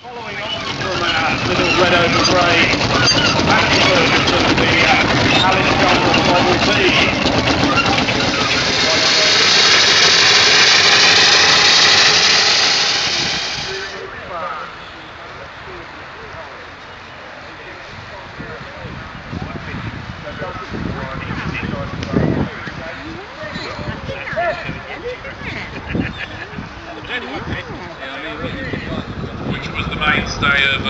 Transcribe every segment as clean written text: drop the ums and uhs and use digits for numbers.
Following on from little red over grey, that's of the Alice Jungle Model B. Which was the mainstay of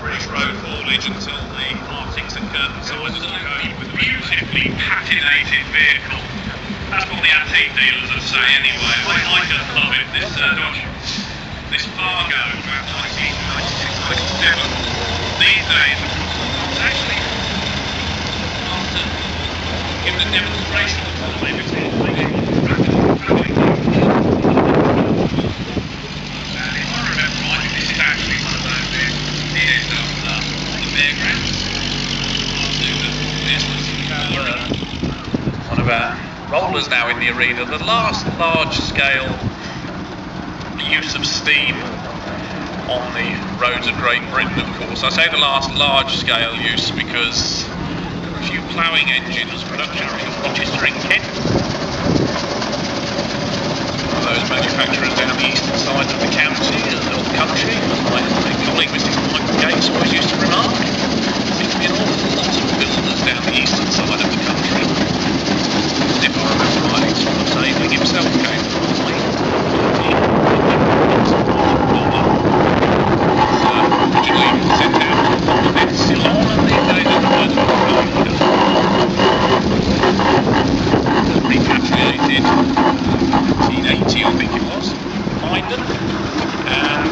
British road haulage until the Arctics and curtain decided to go with a beautifully patinated vehicle. That's what the antique dealers would say anyway. I just love it. This Fargo, about 1996-97. These days, it's actually after giving a demonstration of what they were doing. One of our rollers now in the arena, the last large-scale use of steam on the roads of Great Britain, of course. I say the last large-scale use because there were a few ploughing engines, production in Rochester in Kent. One of those manufacturers down the eastern side of the county, or the country, as my colleague Mr. Michael Gates always used to remark. There seems to be an awful lot of builders down the eastern side of the country. If I remember rightly, Thomas Aveling himself came from the way. Originally sent out from the Ceylon, and these days it's quite repatriated 1980, I think it was, London, and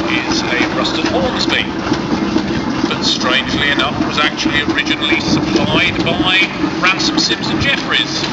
is a rusted Hornsby. But strangely enough was actually originally supplied by Ransom Simpson Jeffries.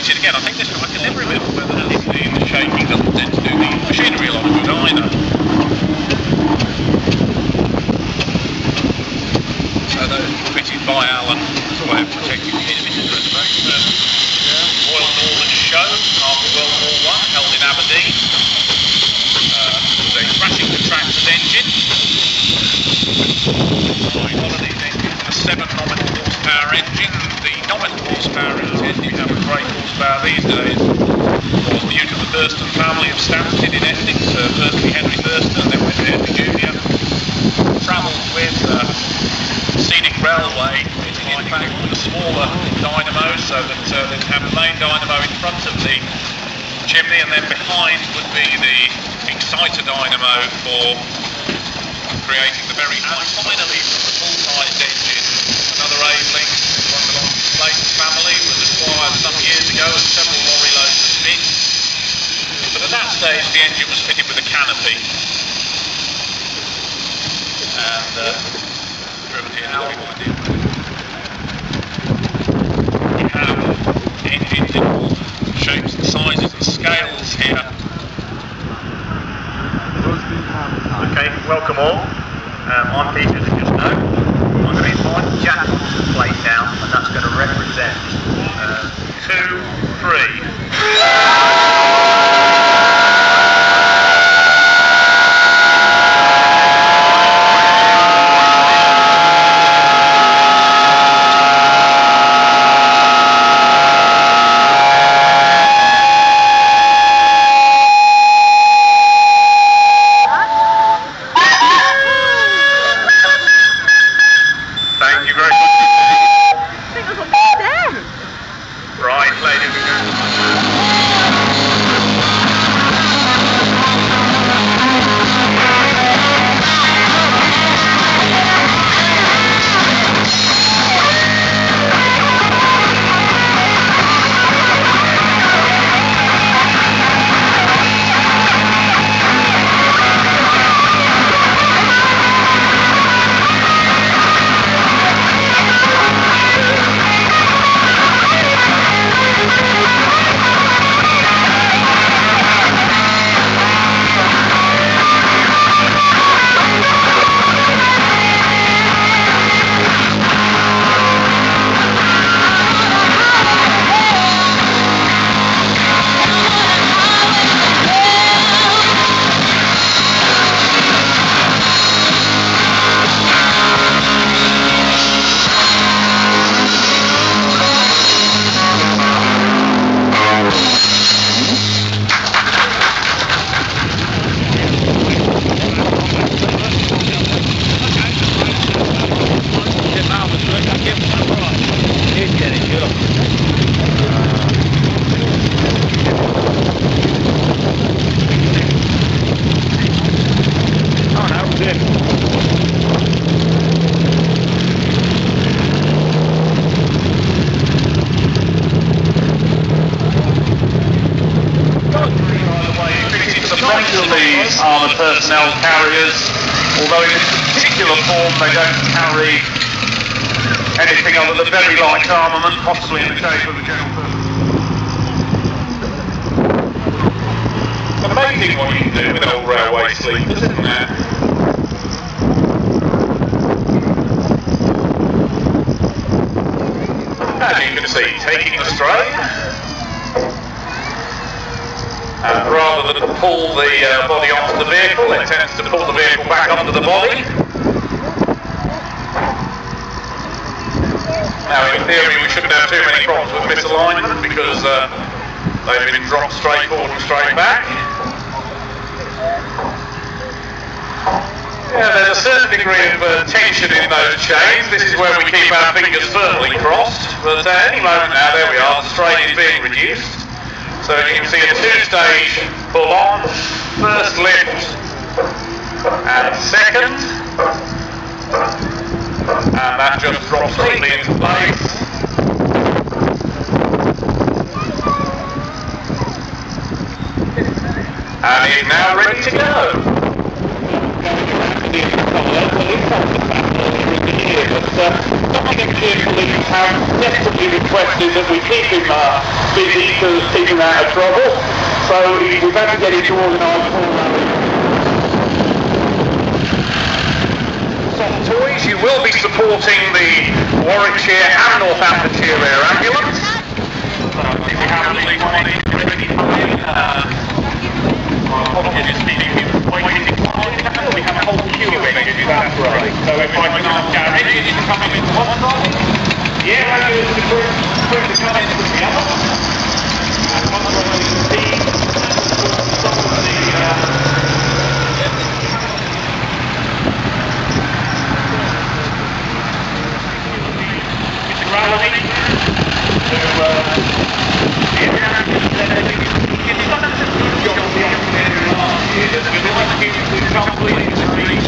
Again, I think this one I can never remember whether the shaking doesn't tend to do the machinery a lot of good either. So those were fitted by Alan as a way of protecting the individual. Royal Northern Show after World War I, held in Aberdeen. It was a thrashing contractor's engine. Holidays engine, a 7 nominal horsepower engine. The nominal horsepower engine, you have a great horsepower these days, was due to the Thurston family of Stansted in Essex. Firstly Henry Thurston, then went to Henry Jr. Travelled with Scenic Railway, fitting in fact with a smaller dynamo, so that they'd have the main dynamo in front of the chimney, and then behind would be the exciter dynamo for creating the very nice, finally, full-sized engine. Another Aveling, one belongs to the Clayton family, was acquired some years ago at several lorry loads of spit. But at that stage the engine was fitted with a canopy. And driven here now. We have engines in all shapes and sizes and scales here. Okay, welcome all. I'm Peter, as you just know. I'm going to invite Jack to play down, and that's going to represent 2, 3. Usually armoured personnel carriers, although in this particular form they don't carry anything other than very light armament, possibly in the shape of a general purpose. Amazing what you can do with old railway sleepers, isn't it? As you can see, taking the strain, and rather than pull the body onto the vehicle, it tends to pull the vehicle back onto the body. Now, in theory, we shouldn't have too many problems with misalignment because they've been dropped straight forward and straight back. Yeah, there's a certain degree of tension in those chains. This is where we keep our fingers firmly crossed. But at any moment now, there we are, the strain is being reduced. So you can see a two-stage pull-on, first lift and second. And that just drops neatly into place. And is now ready to go. Something engineer police have desperately requested that we keep him busy to keep him out of trouble. So we've had to get him to organise for Soft toys, you will be supporting the Warwickshire and Northamptonshire Air Ambulance. If you have a leak on it, ready to we have a whole queue of engines, that's right. So if I can ask our engines to come in one side, the air ambulance to bring the gun into the other, and one side you can see some of the Mr. Rowley, who the air ambulance it's done a good job of the engineering last year. We'd like to give the company to reach